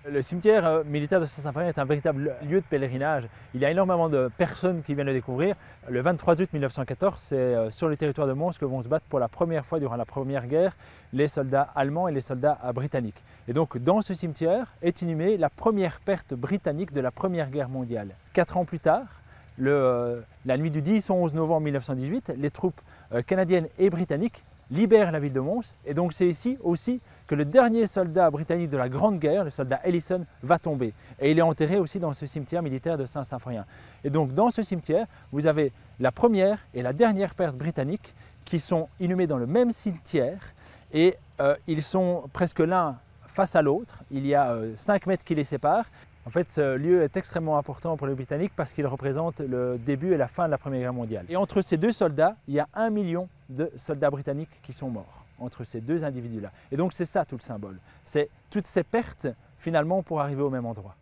Le cimetière militaire de Saint-Symphorien est un véritable lieu de pèlerinage. Il y a énormément de personnes qui viennent le découvrir. Le 23 août 1914, c'est sur le territoire de Mons que vont se battre pour la première fois durant la Première Guerre les soldats allemands et les soldats britanniques. Et donc dans ce cimetière est inhumée la première perte britannique de la Première Guerre mondiale. 4 ans plus tard, la nuit du 10 au 11 novembre 1918, les troupes canadiennes et britanniques libère la ville de Mons. Et donc c'est ici aussi que le dernier soldat britannique de la Grande Guerre, le soldat Ellison, va tomber. Et il est enterré aussi dans ce cimetière militaire de Saint-Symphorien. Et donc dans ce cimetière, vous avez la première et la dernière perte britannique qui sont inhumés dans le même cimetière et ils sont presque l'un face à l'autre. Il y a 5 mètres qui les séparent. En fait, ce lieu est extrêmement important pour les Britanniques parce qu'il représente le début et la fin de la Première Guerre mondiale. Et entre ces deux soldats, il y a 1 million de soldats britanniques qui sont morts, entre ces deux individus-là. Et donc c'est ça tout le symbole. C'est toutes ces pertes finalement pour arriver au même endroit.